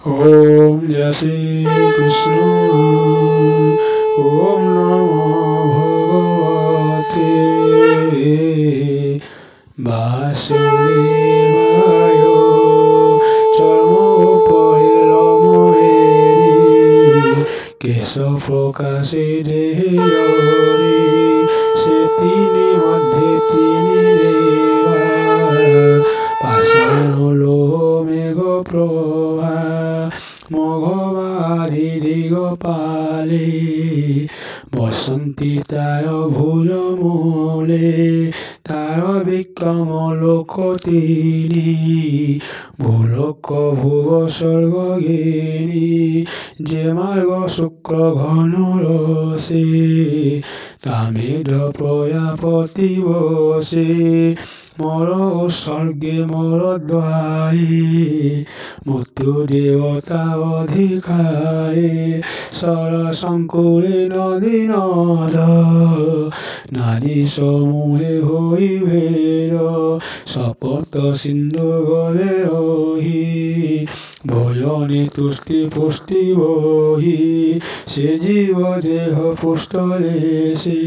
ओम जय श्री कृष्ण। ओम नमो भगवते वासुदेवाय। चर्मोपरि केश प्रकाशे देहे से তিনি মধ্যে তিনি রেবা পাষাণ লোহ মেঘ প্রভা মঘবারি দিগপালে বসন্তি তায় ভুজ মূলে তার বিক্রম লোক তিনি ভূলোক ভুব স্বর্গ গিনি যে মার্গ শুক্র ঘন রসে কামের প্রজাপতি বসে মর উৎসর্গে মর দ্বারে মৃত্যু দেবতা অধিকারে সরসংকুলে নদী নদ নারী সমূহে হই ভেদ শপথ সিন্ধু গলে রহি ভজনে তুষ্টি পুষ্টি বহি সে জীব দেহ পুষ্টলে সে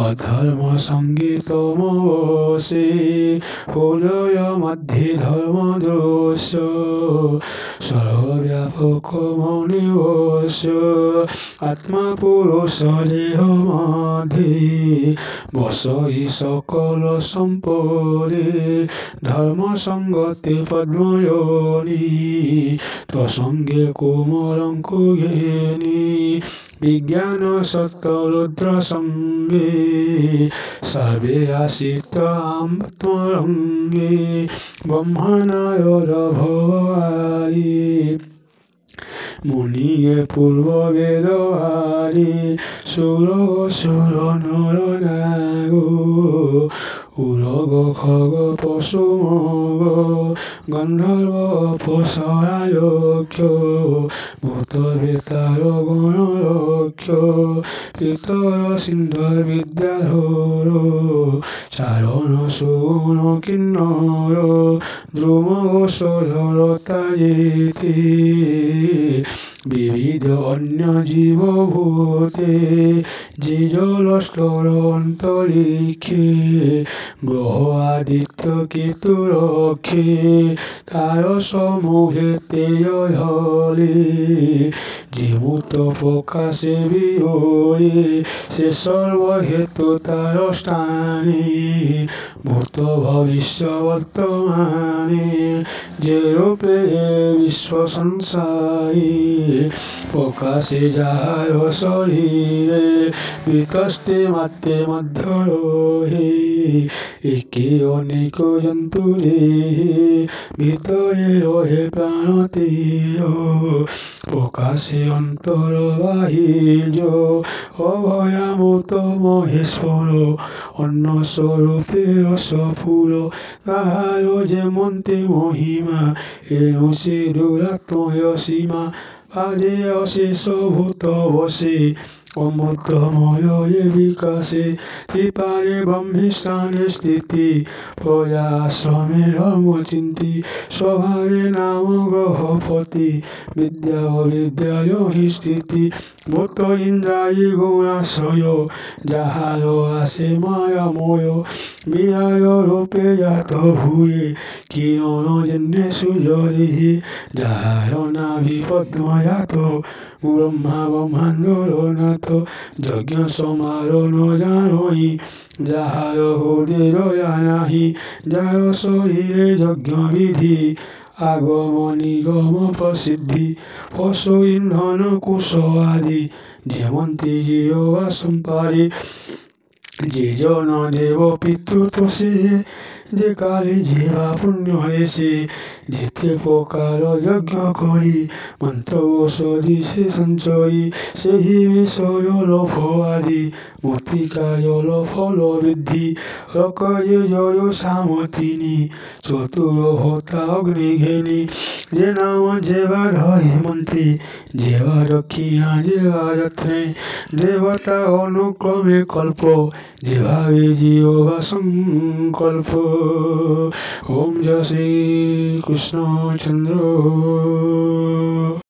অধর্ম সঙ্গীতম বসে হৃদয় মধ্যে ধর্ম দোষ সর্বব্যাপক মনে বস আত্মা পুরুষ দেহ মধ্যে বসই সকল সম্পদে ধর্ম সঙ্গতে পদ্ময়োনি প্রসঙ্গে কুমরঙ্ক ঘেনি বিজ্ঞান সত্য রুদ্র সঙ্গে সর্বে আসিত আত্মরঙ্গে ব্রহ্মনায়র ভবারি মুনিয়ে পূর্ব বেদবারি সুর সুর নর নাগ উরগ খগ পশু মগ গন্ধর্ব অপসরায়ক্ষ ভূত বেতার গণরক্ষ পিতর সিন্ধর বিদ্যাধর চারণ সুগুণ কিন্নর দ্রুম গোসধর তায়েতে বিবিধ অন্য জীবভূতে যে জলস্তর অন্তরিক্ষে গ্রহ আদিত্য কেতু রক্ষে তার সমূহে তেজ ঢলে জীবুত প্রকাশে বিহরে সে সর্বহেতু তার স্থানে ভূত ভবিষ্য বর্তমানে যে রূপে বিশ্ব সংসারী প্রকাশে যাহার শরীরে বিতষ্টে মাত্রে মধ্য রহে একে অনেক জন্তু দেহে ভিতরে রহে প্রাণতেয় প্রকাশে অন্তর বাহির্য অভয়ামূত মহেশ্বর অন্য স্বরূপে অসফুর তাহার যেমন্তে মহিমা এনু সে দুরাত্ময় সীমা পাদে অশেষ ভূত বসে অমৃতময় বিকাশে ত্রিপারে ব্রহ্মস্থানে স্থিতি প্রজা আশ্রমে ধর্মচিন্তি স্বভাবে নাম গ্রহপতি বিদ্যা অবিদ্যায় হি স্থিতি ভূত ইন্দ্রায়ী গুণাশ্রয় যাহার আসে মায়াময় বিহায় রূপে জাত হুয়ে কিরণ জন্যে সুজরিহি যাহার নাভি পদ্মজাত ব্রহ্মা ব্রহ্মাণ্ডর নাথ যজ্ঞ সমারণ জানই যাহার হৃদে দয়া নাহি যার শরীরে যজ্ঞ বিধি আগম নিগম প্রসিদ্ধি পশু ইন্ধন কুশ আদি যেমন্তি জিও সম্পারি যে জন দেব পিতৃতোষে যে কালে যেবা পুণ্য হয়েছে যেতে প্রকার যজ্ঞ করি মন্ত্র ঔষধি সে সঞ্চয়ী সেই বিষয় লোভ আদি মূর্তিকায় ফল বৃদ্ধি রকয়ে জয় সামতিনি চতুর হতা অগ্নি ঘেনি যে নাম যেবা ধরে মন্ত্রী যেবা দক্ষিণা যেবা যত্নে দেবতা অনুক্রমে কল্প যেভাবে জীবা সংকল্প। ओम जय श्री कृष्ण चंद्र।